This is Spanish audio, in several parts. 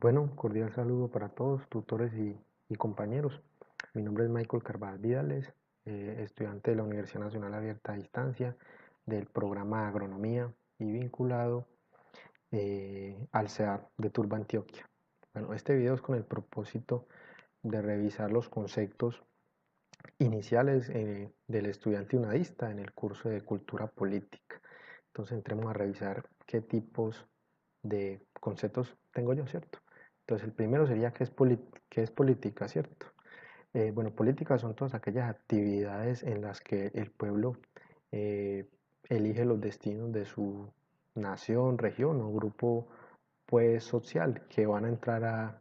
Bueno, cordial saludo para todos, tutores y compañeros. Mi nombre es Michael Carvajal Vidales, estudiante de la Universidad Nacional Abierta a Distancia del programa de Agronomía y vinculado al CEAR de Turba, Antioquia. Bueno, este video es con el propósito de revisar los conceptos iniciales del estudiante unadista en el curso de Cultura Política. Entonces entremos a revisar qué tipos de conceptos tengo yo, ¿cierto? Entonces el primero sería qué es política, ¿cierto? Bueno, política son todas aquellas actividades en las que el pueblo eh, elige los destinos de su nación, región o grupo pues social que van a entrar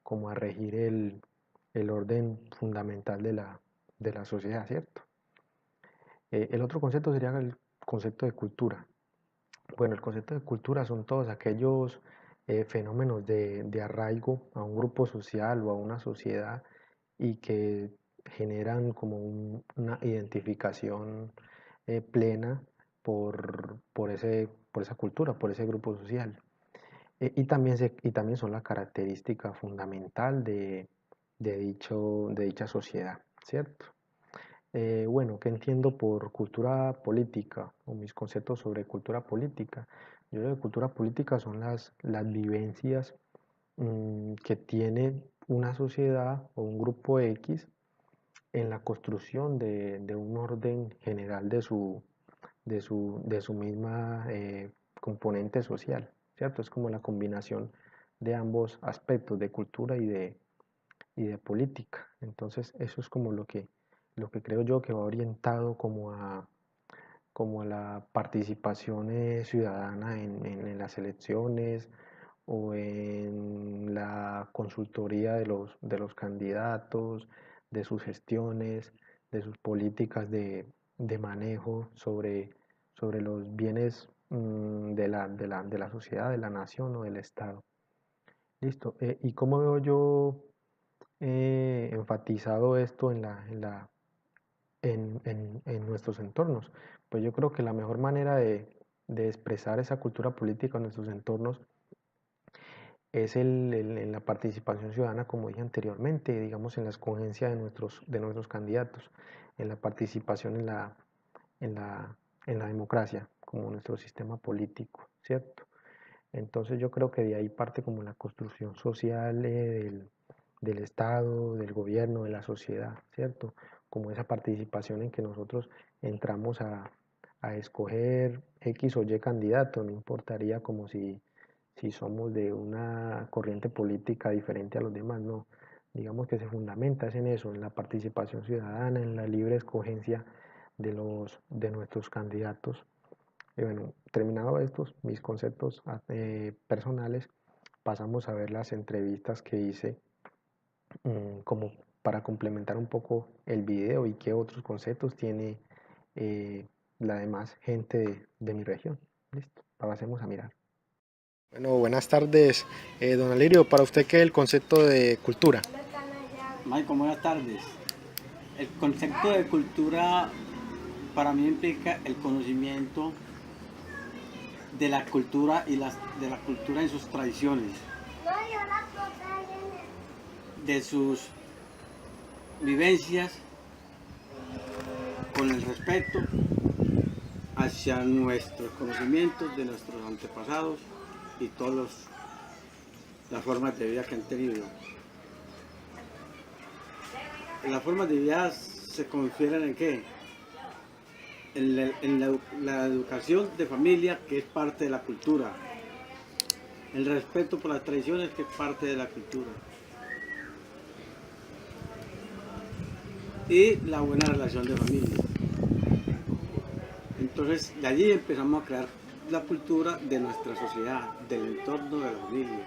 como a regir el orden fundamental de la sociedad, ¿cierto? El otro concepto sería el concepto de cultura. Bueno, el concepto de cultura son todos aquellos fenómenos de arraigo a un grupo social o a una sociedad y que generan como una identificación plena por esa cultura, por ese grupo social. Y también son la característica fundamental de dicha sociedad, ¿cierto? Bueno, ¿qué entiendo por cultura política o mis conceptos sobre cultura política? Yo creo que cultura política son las vivencias que tiene una sociedad o un grupo X en la construcción de un orden general de su misma componente social, ¿cierto? Es como la combinación de ambos aspectos, de cultura y de política. Entonces, eso es como lo que creo yo que va orientado como a la participación ciudadana en las elecciones o en la consultoría de los candidatos, de sus gestiones, de sus políticas de manejo sobre los bienes de la sociedad, de la nación o del Estado. Listo. ¿Y cómo veo yo enfatizado esto en nuestros entornos? Pues yo creo que la mejor manera de expresar esa cultura política en nuestros entornos es en la participación ciudadana, como dije anteriormente, digamos en la escogencia de nuestros candidatos, en la participación en en la democracia, como nuestro sistema político, ¿cierto? Entonces yo creo que de ahí parte como la construcción social del Estado, del gobierno, de la sociedad, ¿cierto? Como esa participación en que nosotros entramos a escoger X o Y candidato, no importaría como si somos de una corriente política diferente a los demás, no. Digamos que se fundamenta es en eso, en la participación ciudadana, en la libre escogencia de nuestros candidatos. Y bueno, terminado estos, mis conceptos personales, pasamos a ver las entrevistas que hice como para complementar un poco el video y qué otros conceptos tiene eh, la demás gente de mi región. Listo, pasemos a mirar. Bueno, buenas tardes, don Alirio. ¿Para usted qué es el concepto de cultura? Michael, buenas tardes. El concepto de cultura para mí implica el conocimiento de la cultura de la cultura en sus tradiciones, de sus vivencias, con el respeto hacia nuestros conocimientos de nuestros antepasados y todas las formas de vida que han tenido. Las formas de vida se confieren en qué? La educación de familia, que es parte de la cultura, el respeto por las tradiciones, que es parte de la cultura, y la buena relación de familia. Entonces, de allí empezamos a crear la cultura de nuestra sociedad, del entorno de la familia,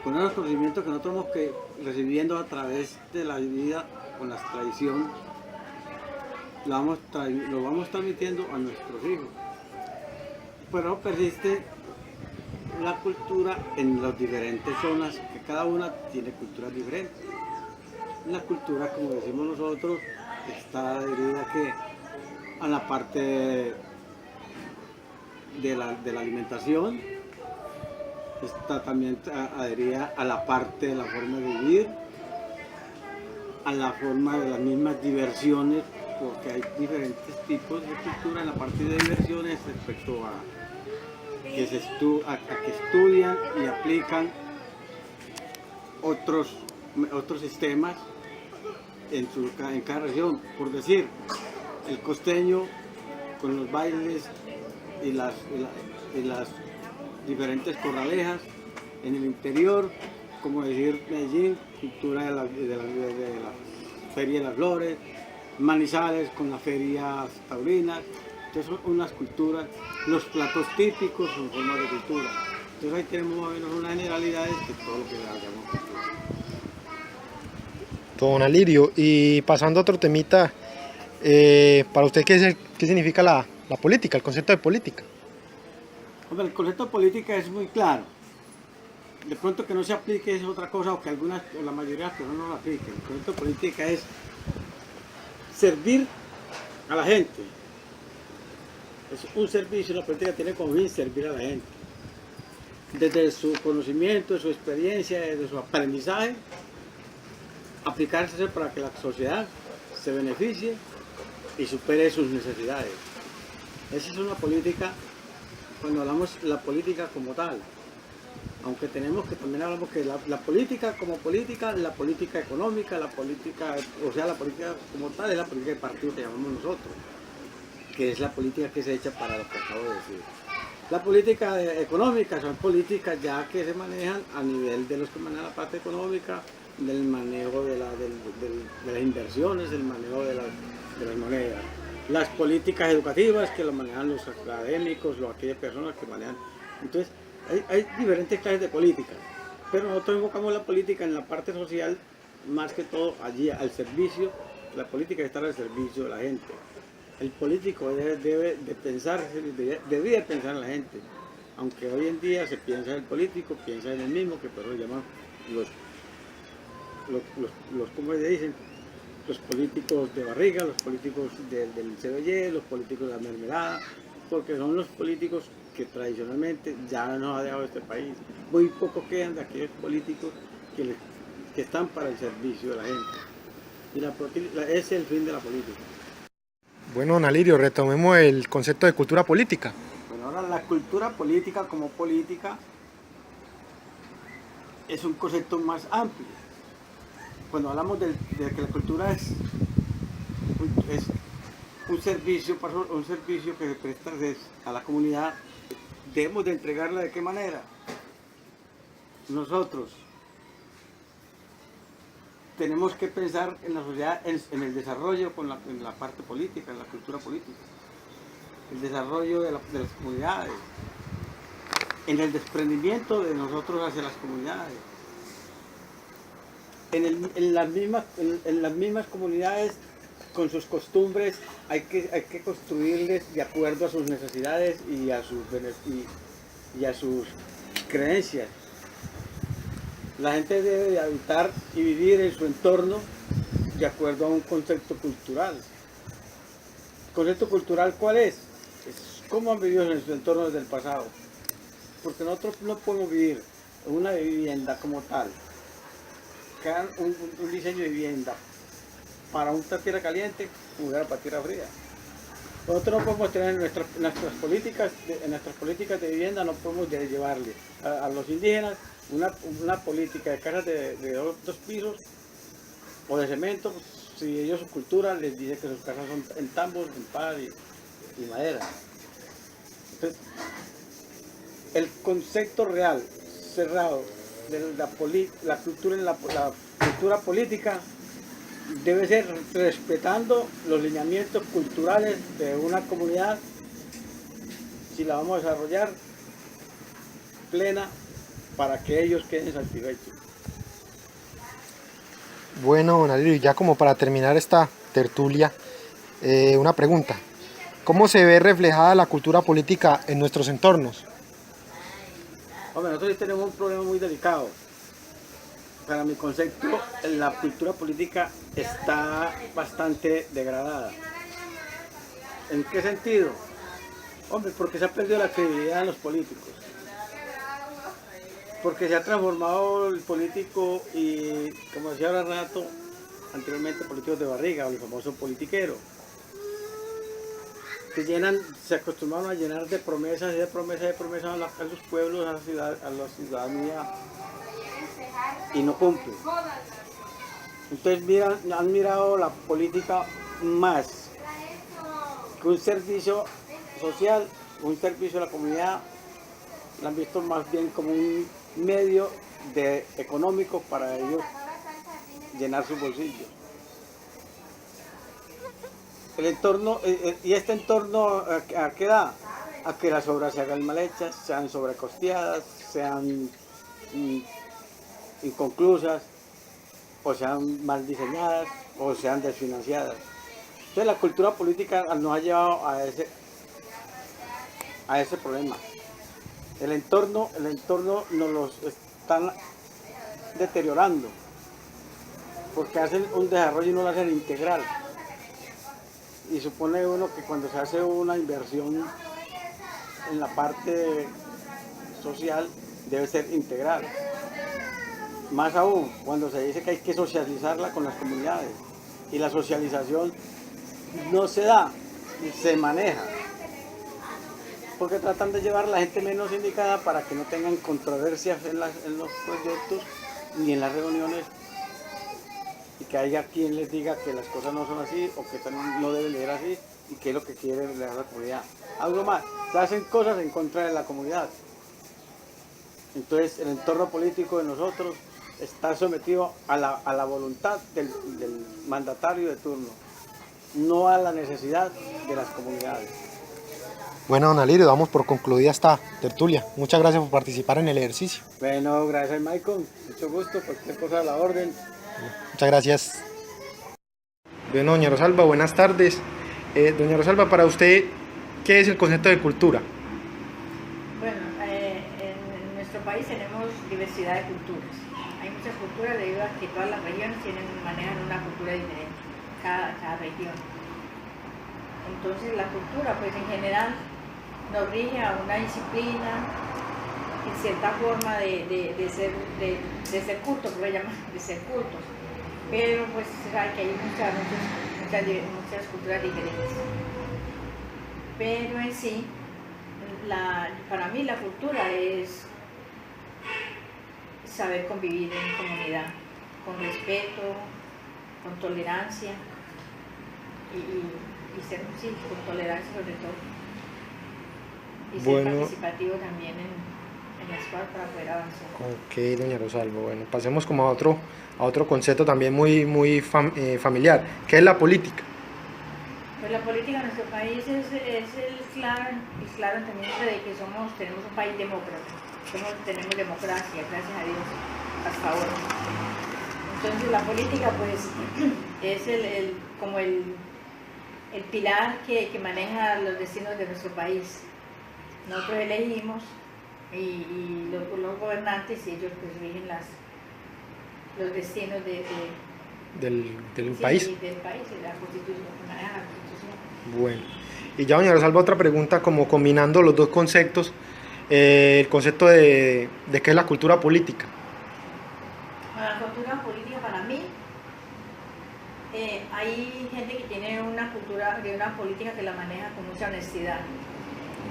con unos conocimientos que nosotros vamos recibiendo a través de la vida, con las tradiciones, lo vamos transmitiendo a nuestros hijos. Pero persiste la cultura en las diferentes zonas, que cada una tiene culturas diferentes. La cultura, como decimos nosotros, está adherida a la parte de la alimentación, Está también adherida a la parte de la forma de vivir, a la forma de las mismas diversiones, porque hay diferentes tipos de cultura en la parte de diversiones respecto a a que estudian y aplican otros, otros sistemas en cada región. Por decir, el costeño con los bailes y las diferentes corralejas en el interior, como decir Medellín, cultura de la Feria de las Flores, Manizales con las ferias taurinas, entonces son unas culturas, los platos típicos son formas de cultura. Entonces ahí tenemos más o menos unas generalidades de todo lo que llamamos cultura. Don Alirio, y pasando a otro temita, para usted, ¿qué significa la política, el concepto de política? Hombre, el concepto de política es muy claro. De pronto que no se aplique es otra cosa, o que algunas, o la mayoría de las personas no lo apliquen. El concepto de política es servir a la gente. Es un servicio, la política tiene como fin servir a la gente. Desde su conocimiento, de su experiencia, desde su aprendizaje, aplicarse para que la sociedad se beneficie y supere sus necesidades. Esa es una política, cuando hablamos de la política como tal. Aunque tenemos que también hablamos que la política como política, la política económica, la política, o sea, la política como tal es la política de partido que llamamos nosotros, que es la política que se echa para lo que acabo de decir. La política económica son políticas ya que se manejan a nivel de los que manejan la parte económica, del manejo de las inversiones, del manejo de las monedas. Las políticas educativas que lo manejan los académicos, aquellas personas que manejan. Entonces, hay diferentes clases de políticas, pero nosotros enfocamos la política en la parte social, más que todo allí al servicio. La política está al servicio de la gente. El político debe de pensar, debería pensar en la gente, aunque hoy en día se piensa en el político, piensa en el mismo, que por eso llaman ¿cómo se dicen? Los políticos de barriga, los políticos del CBY, los políticos de la mermelada, porque son los políticos que tradicionalmente ya nos ha dejado este país. Muy poco quedan de aquellos políticos que están para el servicio de la gente. Y ese es el fin de la política. Bueno, don Alirio, retomemos el concepto de cultura política. Bueno, ahora la cultura política como política es un concepto más amplio. Cuando hablamos de que la cultura es un servicio que se presta a la comunidad, debemos de entregarla de qué manera. Nosotros tenemos que pensar en la sociedad, en el desarrollo en la parte política, en la cultura política, el desarrollo de las comunidades, en el desprendimiento de nosotros hacia las comunidades. En las mismas comunidades, con sus costumbres, hay que construirles de acuerdo a sus necesidades y a sus creencias. La gente debe de habitar y vivir en su entorno de acuerdo a un concepto cultural. ¿El concepto cultural cuál es? Es cómo han vivido en su entorno desde el pasado. Porque nosotros no podemos vivir en una vivienda como tal, un diseño de vivienda para una tierra caliente, un lugar para tierra fría. Nosotros no podemos tener en nuestras políticas de vivienda, no podemos llevarle a los indígenas una política de casas de dos pisos o de cemento, si ellos su cultura les dice que sus casas son en tambos, en pal y madera. Entonces, el concepto real, cerrado, de la cultura política debe ser respetando los lineamientos culturales de una comunidad, si la vamos a desarrollar plena para que ellos queden satisfechos. Bueno, don Alirio, ya como para terminar esta tertulia, una pregunta. ¿Cómo se ve reflejada la cultura política en nuestros entornos? Hombre, nosotros tenemos un problema muy delicado. Para mi concepto, la cultura política está bastante degradada. ¿En qué sentido? Hombre, porque se ha perdido la credibilidad en los políticos. porque se ha transformado el político y, como decía ahora rato, anteriormente políticos de barriga o el famoso politiquero. Se acostumbraron a llenar de promesas y de promesas a los pueblos, a la ciudadanía y no cumplen. Entonces han mirado la política más que un servicio social, un servicio a la comunidad, la han visto más bien como un medio económico para ellos llenar sus bolsillos. El entorno, y este entorno, ¿a qué da? A que las obras se hagan mal hechas, sean sobrecosteadas, sean inconclusas, o sean mal diseñadas, o sean desfinanciadas. Entonces la cultura política nos ha llevado a ese problema. El entorno nos lo están deteriorando, porque hacen un desarrollo y no lo hacen integral. Y supone uno que cuando se hace una inversión en la parte social debe ser integral. Más aún, cuando se dice que hay que socializarla con las comunidades. Y la socialización no se da, se maneja. Porque tratan de llevar a la gente menos indicada para que no tengan controversias en los proyectos ni en las reuniones, y que haya quien les diga que las cosas no son así o que no deben ser así y que es lo que quiere la comunidad. Algo más, se hacen cosas en contra de la comunidad. Entonces el entorno político de nosotros está sometido a la voluntad del mandatario de turno, no a la necesidad de las comunidades. Bueno, don Alirio, damos por concluida esta tertulia. Muchas gracias por participar en el ejercicio. Bueno, gracias Michael, mucho gusto, cualquier cosa a la orden. Muchas gracias. Bueno, doña Rosalba, buenas tardes. Doña Rosalba, para usted, ¿qué es el concepto de cultura? Bueno, en nuestro país tenemos diversidad de culturas. Hay muchas culturas debido a que todas las regiones manejan una cultura diferente, cada región. Entonces la cultura, pues en general, nos rige a una disciplina, en cierta forma de ser cultos, por llamar, de ser cultos. Pero pues sabe que hay muchas culturas diferentes. Pero en sí, para mí la cultura es saber convivir en comunidad, con respeto, con tolerancia y ser, sí, con tolerancia sobre todo. Y ser participativo también en las cosas para poder avanzar. Ok, doña Rosalba, bueno, pasemos como a otro concepto también muy familiar, que es la política. Pues la política en nuestro país es el claro entendimiento de que tenemos un país demócrata, tenemos democracia, gracias a Dios, hasta ahora. Entonces la política pues es como el pilar que maneja los destinos de nuestro país. Nosotros elegimos y los gobernantes, y ellos pues rigen los destinos del país. Sí, del país, de la Constitución, maneja la Constitución. Bueno, y ya doña Rosalba, otra pregunta, como combinando los dos conceptos, el concepto de qué es la cultura política. La cultura política para mí, hay gente que tiene una cultura de una política que la maneja con mucha honestidad,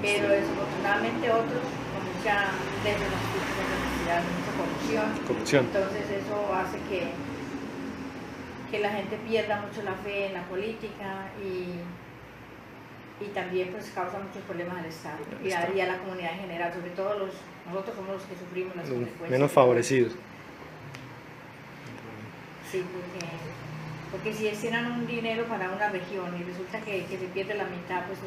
pero desafortunadamente otros con mucha deshonestidad, mucha corrupción. Entonces eso hace que la gente pierda mucho la fe en la política y también pues causa muchos problemas al Estado y a la comunidad en general, sobre todo nosotros somos los que sufrimos las consecuencias. Menos favorecidos. Sí, porque si destinan un dinero para una región y resulta que se pierde la mitad, pues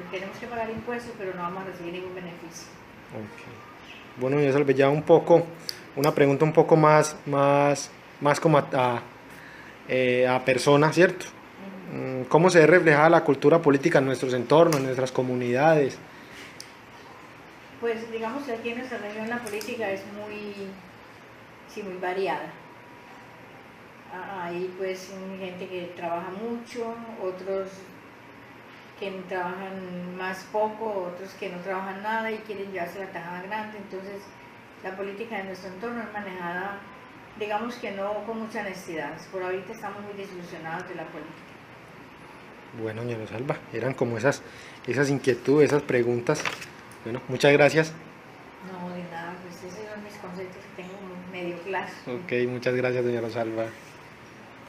tenemos que pagar impuestos, pero no vamos a recibir ningún beneficio. Okay. Bueno, ya Salve, ya una pregunta un poco más como a personas, ¿cierto? ¿Cómo se ve reflejada la cultura política en nuestros entornos, en nuestras comunidades? Pues digamos que aquí en nuestra región la política es muy variada. Hay pues gente que trabaja mucho, otros que trabajan más poco, otros que no trabajan nada y quieren llevarse la tajada grande. Entonces La política de nuestro entorno es manejada, digamos que no con mucha honestidad. Por ahorita estamos muy desilusionados de la política. Bueno, doña Rosalba, eran como esas inquietudes, esas preguntas. Bueno, muchas gracias. No, de nada, pues esos son mis conceptos que tengo medio claros. Ok, muchas gracias, doña Rosalba.